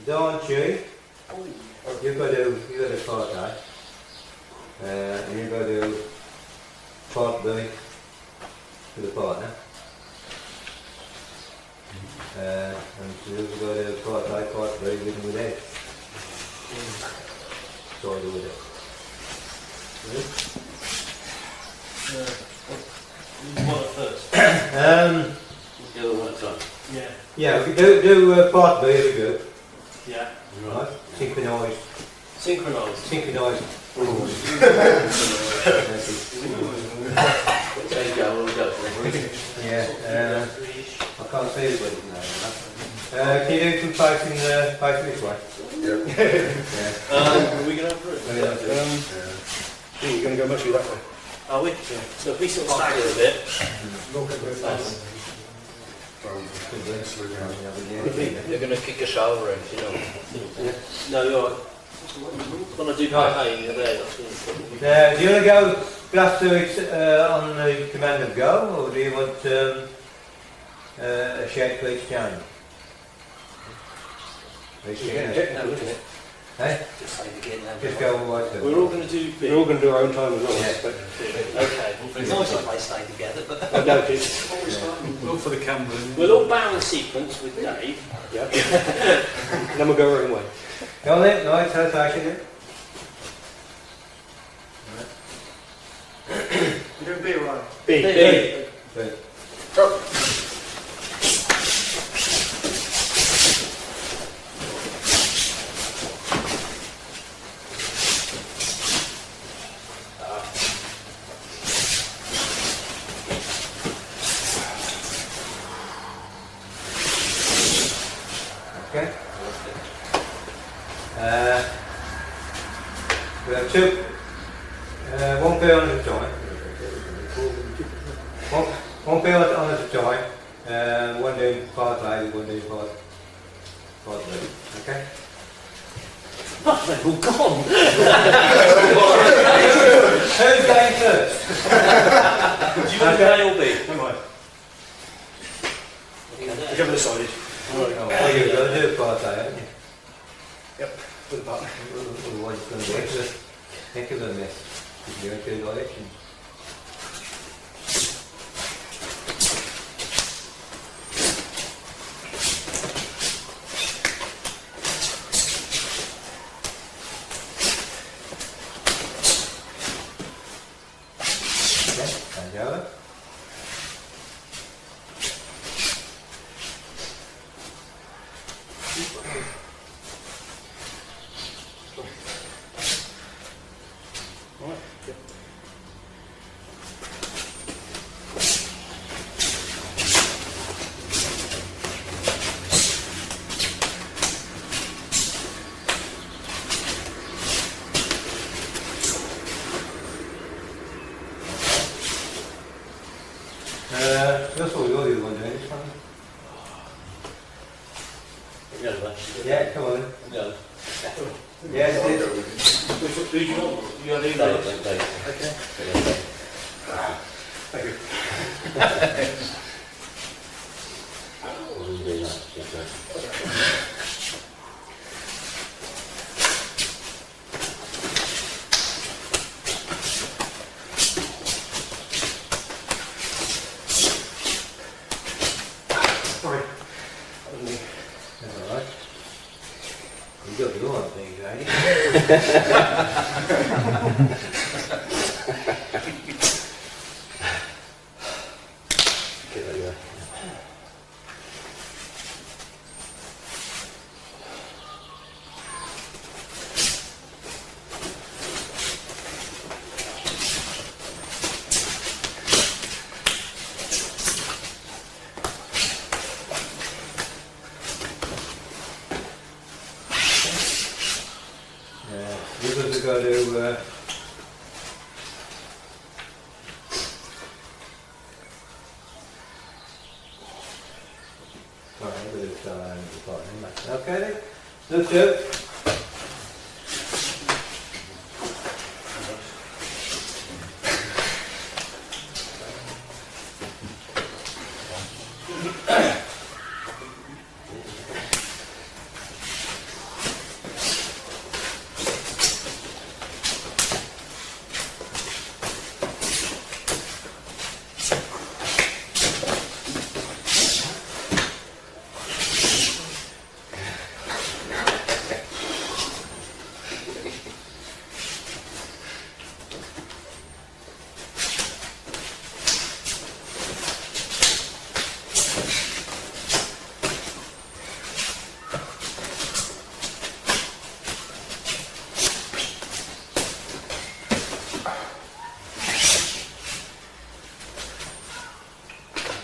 Don't you? You've got to do part A. And you've got to do part B to the partner. And you've got to do part A, part B with and without. So I do with it. What first? The other one at a time. Yeah. Yeah, we do part B as we go. Yeah. Right? Synchronised. Synchronised. Synchronised. Yeah, I can't see it. Can you do some facing this way? Yeah. Are we going to have it? You're going to go mostly that way. Are we? Yeah. So if we sort of stagger a bit. They're going to kick a shower in, you know. No, you're right. When I do part A, you're there. That's Do you want to go blast through it on the command of go, or do you want a shake for each chain? Hey? Just go all the way through. We're all going to do B. We're all going to do our own time as well. Yeah. Okay. It's nice if they stay together, but I doubt it. All for the camera. We'll all bow in sequence with Dave. Yeah. Then we'll go our own way. Go on then, nice, that's actually it. you're doing B right. B. B. But okay. We have two, one pair on at a time. One pair on at a time. One doing part A, one doing part B. Okay? Oh, they're all gone. Who's going first? Do you want to A or B? Never mind. Okay. Whichever decided. Oh, you've got to do part A, haven't you? Yep. Put the partner. Otherwise it's going to be heck of a mess. If you're in two directions. Okay, and over. That's what we all do one doing this one. Yeah, come on then. No. Yes, it is. Who do you want? You got emails? Okay. Thank you. Sorry. Alright. You got the other things, eh? Get that away. You've got to okay then, let's go.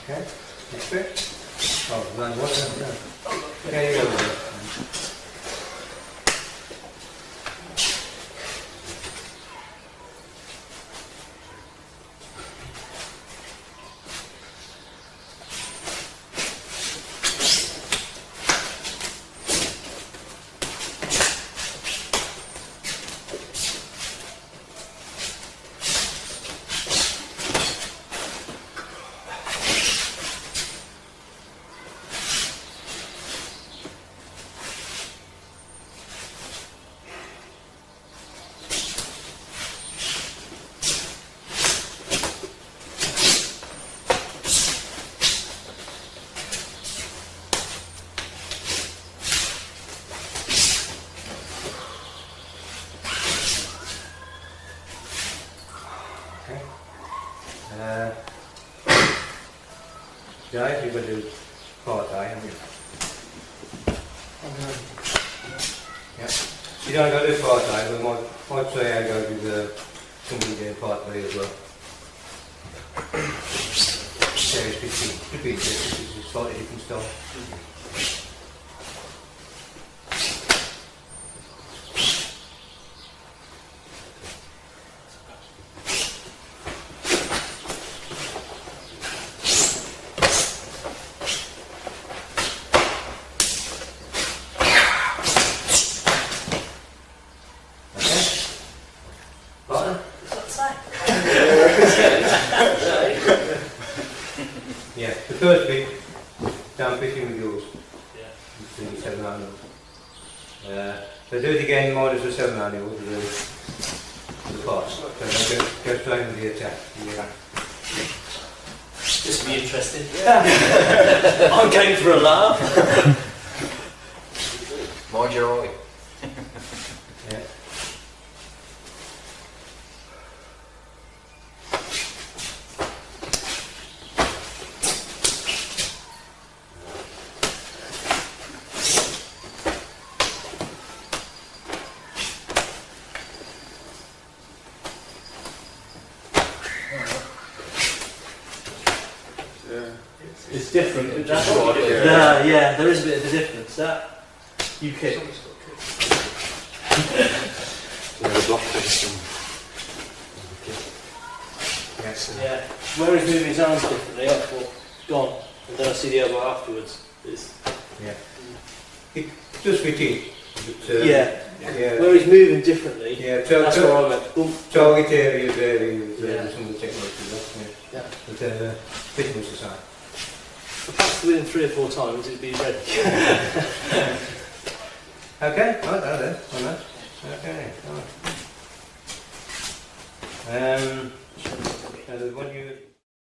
Okay, next bit. Oh, run water, no. Okay, you go. Guys, you've got to do part eye, haven't you? Yeah. You don't go to do part eye, but might say I go do somebody doing part B as well. Yeah, it's slightly different stuff. Yeah, the first bit, down fitting with yours. Yeah. It's doing 7 handles. So do it again minus the 7 handles, the parts. So then go straight with the attack. Yeah. This will be interesting. Yeah. I'm going for a laugh. Mind your eye. Yeah. It's different. That's Just what right there. yeah, there is a bit of a difference. That you kick. The block face. Yes. Yeah. Where he's moving his arms differently, I thought, gone. And then I see the elbow afterwards. It's, Yeah. It does fit in. But, yeah. Yeah. Where he's moving differently, Yeah. that's where I went, boom. Target area varies Yeah. some of the technology. Yeah. But fitting was the same. Perhaps within 3 or 4 times it'd be ready. Okay, right there then, on that. Okay, right. There's one you